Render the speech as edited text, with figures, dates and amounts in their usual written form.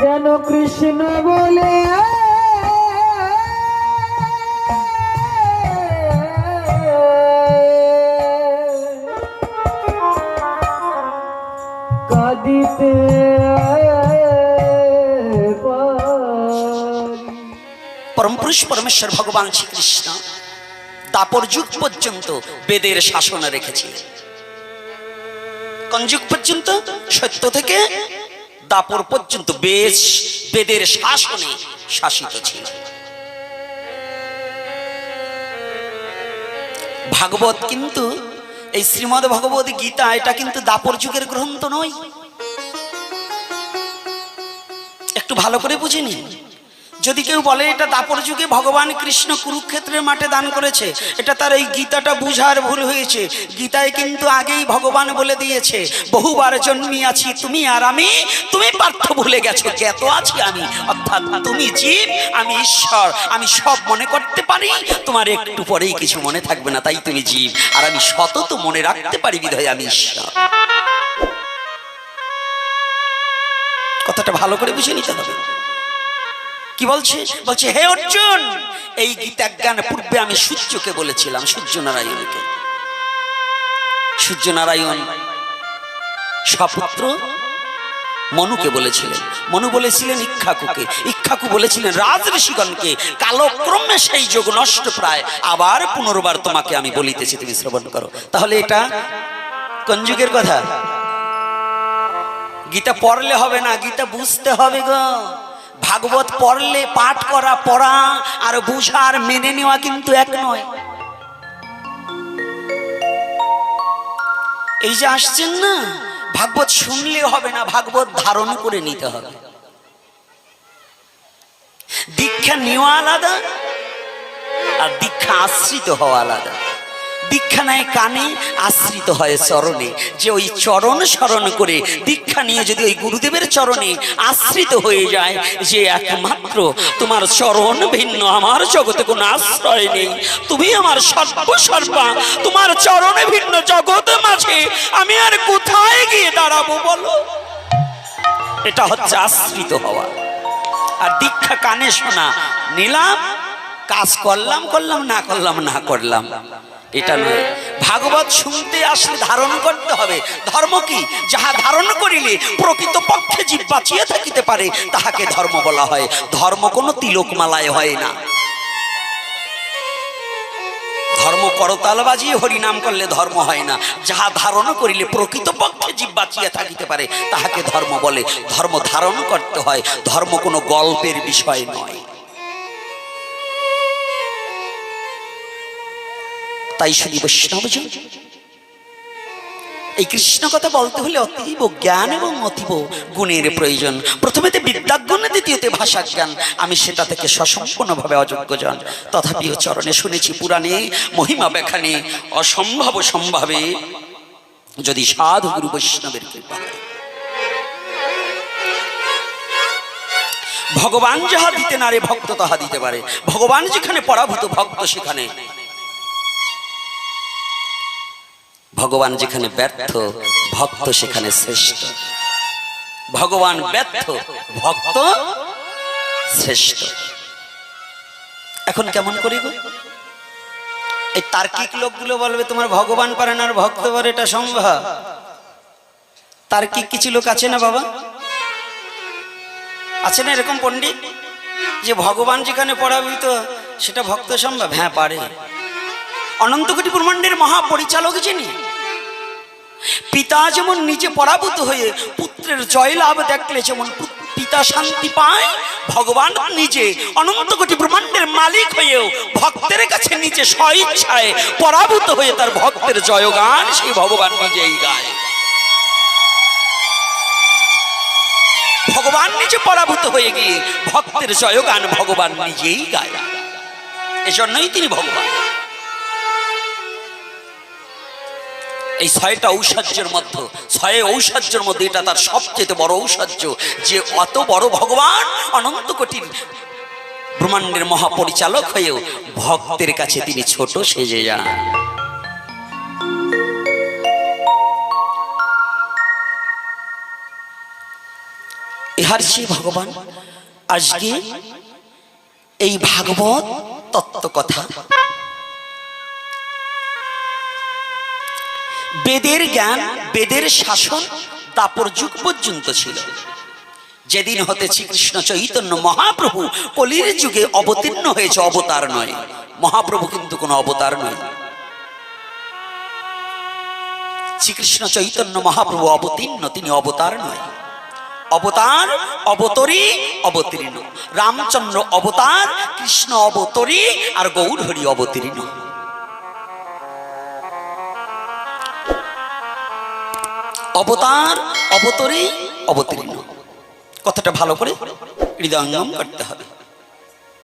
যেন কৃষ্ণ বলে কাঁদিতে পরমপুরুষ পরমেশ্বর ভগবান শ্রীকৃষ্ণ দাপর যুগ পর্যন্ত বেদের শাসনে রেখেছিলেন। কোন যুগ পর্যন্ত? সত্য থেকে দাপর পর্যন্ত বেদের শাসনে শাসিত ছিল। ভাগবত কিন্তু এই শ্রীমদ্ ভগবত গীতা এটা কিন্তু দাপর যুগের গ্রন্থ নয়। একটু ভালো করে বুঝে নিন। যদি কেউ বলে এটা দাপর যুগে ভগবান কৃষ্ণ কুরুক্ষেত্রের মাঠে দান করেছে, এটা তার এই গীতাটা বুঝার ভুল হয়েছে। গীতায় কিন্তু আগেই ভগবান বলে দিয়েছে, বহুবার জন্মিয়াছি তুমি আর আমি, তুমি পার্থ ভুলে গেছো, জ্ঞাত আছি আমি। অর্থাৎ তুমি জীব, আমি ঈশ্বর। আমি সব মনে করতে পারি, তোমার একটু পরেই কিছু মনে থাকবে না, তাই তুমি জীব। আর আমি সতত মনে রাখতে পারি, বিধায় আমি ঈশ্বর। কথাটা ভালো করে বুঝে নিতে হবে। কি বলছে? বলছে, হে অর্জুন, এই গীতা জ্ঞান পূর্বে আমি সূর্যকে বলেছিলাম, সূর্যনারায়ণকে। সূর্যনারায়ণ স্বপুত্র মনুকে বলেছিলেন, মনু বলেছিলেন ইক্ষ্বাকুকে, ইক্ষ্বাকু বলেছিলেন রাজঋষিগণকে। কালক্রমে সেই যোগ নষ্ট প্রায়, আবার পুনর্বার তোমাকে আমি বলিতেছি, তুমি শ্রবণ করো। তাহলে এটা কোন যুগের কথা? গীতা পড়লে হবে না, গীতা বুঝতে হবে গো। ভাগবত পড়লে পাঠ করা, পড়া আর বুঝা আর মেনে নেওয়া কিন্তু এক নয়। এই যে আসছেন না, ভাগবত শুনলে হবে না, ভাগবত ধারণ করে নিতে হবে। দীক্ষা নেওয়া আলাদা আর দীক্ষা আশ্রিত হওয়া আলাদা। দীক্ষা নেয় কানে, আশ্রিত হয় চরণে। যে ওই চরণ স্মরণ করে দীক্ষা নিয়ে যদি ওই গুরুদেবের চরণে আশ্রিত হয়ে যায়, যে একমাত্র তোমার চরণ ভিন্ন আমার জগতে কোনো আশ্রয় নেই, তুমি আমার সর্বসর্বা, তোমার চরণে ভিন্ন জগতে মাঝে আমি আর কোথায় গিয়ে দাঁড়াবো বলো? এটা হচ্ছে আশ্রিত হওয়া। আর দীক্ষা কানে শোনা, নিলাম, কাজ করলাম করলাম, না করলাম না করলাম, এটা নয়। ভাগবত শুনতে আসলে ধারণ করতে হবে। ধর্ম কি? যাহা ধারণ করিলে প্রকৃত পক্ষে জীব বাঁচিয়ে থাকিতে পারে, তাহাকে ধর্ম বলা হয়। ধর্ম কোনো তিলক মালায় হয় না। ধর্ম করতাল বাজিয়ে হরিনাম করলে ধর্ম হয় না। যাহা ধারণ করিলে প্রকৃত পক্ষে জীব বাঁচিয়ে থাকিতে পারে, তাহাকে ধর্ম বলে। ধর্ম ধারণ করতে হয়, ধর্ম কোনো গল্পের বিষয় নয়। তাই শুনি বৈষ্ণবজন, এই কৃষ্ণ কথা বলতে হলে অতীব জ্ঞান এবং অতীব গুণের প্রয়োজন। প্রথমেতে বিদ্যাজ্ঞান, দ্বিতীয়তে ভাষা জ্ঞান। আমি সেটা থেকে সসম্পূর্ণভাবে অযোগ্য জন, তথাপিও চরণে শুনেছি পুরাণে মহিমা ব্যাখ্যানে অসম্ভব সম্ভাবে, যদি সাধু গুরু বৈষ্ণবের কৃপা। ভগবান যাহা দিতে নারে ভক্ত তাহা দিতে পারে। ভগবান যেখানে পরাভূত, ভক্ত সেখানে। ভগবান যেখানে ব্যর্থ, ভক্ত সেখানে শ্রেষ্ঠ। ভগবান ব্যর্থ, ভক্ত শ্রেষ্ঠ। এখন কেমন করি গো? এই তার্কিক লোকগুলো বলবে তোমার ভগবান পারে না আর ভক্ত পারে, এটা সম্ভব? তার্কিক কিছু লোক আছে না বাবা? আছে না এরকম পণ্ডিত যে ভগবান যেখানে পরাভূত সেটা ভক্ত সম্ভব? হ্যাঁ পারে। অনন্ত কোটি ব্রহ্মাণ্ডের মহাপরিচালক যিনি, পিতা যেমন নিজে পরাভূত হয়ে পুত্রের জয় লাভ দেখলে যেমন পিতা শান্তি পায়, ভগবান নিজে অনন্ত কোটি ব্রহ্মাণ্ডের মালিক হয়েও ভক্তের কাছে নিজে স্বইচ্ছায় পরাভূত হয়ে তার ভক্তের জয়গান সেই ভগবান নিজেই গায়। ভগবান নিজে পরাভূত হয়ে গিয়ে ভক্তের জয়গান ভগবান নিজেই গায়। এজন্যই তিনি ভগবান। এই 6টা ঔষধের মধ্যে, 6 ঔষধের মধ্যে এটা তার সবচেয়ে বড় ঔষধ, যে অত বড় ভগবান অনন্ত কোটি ব্রহ্মাণ্ডের মহাপরিচালক হয়েও ভক্তের কাছে তিনি ছোট সেজে যান। এই মহার্ষি ভগবান আজকে এই ভাগবত তত্ত্ব কথা, বেদের জ্ঞান, বেদের শাসন দাপর যুগ পর্যন্ত ছিল। যেদিন হতে শ্রীকৃষ্ণ চৈতন্য মহাপ্রভু কলির যুগে অবতীর্ণ হয়েছে, অবতার নয়, মহাপ্রভু কিন্তু কোনো অবতার নয়। শ্রীকৃষ্ণ চৈতন্য মহাপ্রভু অবতীর্ণ, তিনি অবতার নয়। অবতার অবতরী অবতীর্ণ, রামচন্দ্র অবতার, কৃষ্ণ অবতরী, আর গৌর হরি অবতীর্ণ। অবতার অবতরী অবতীর্ণ, কথাটা ভালো করে হৃদয়ঙ্গম করতে হবে।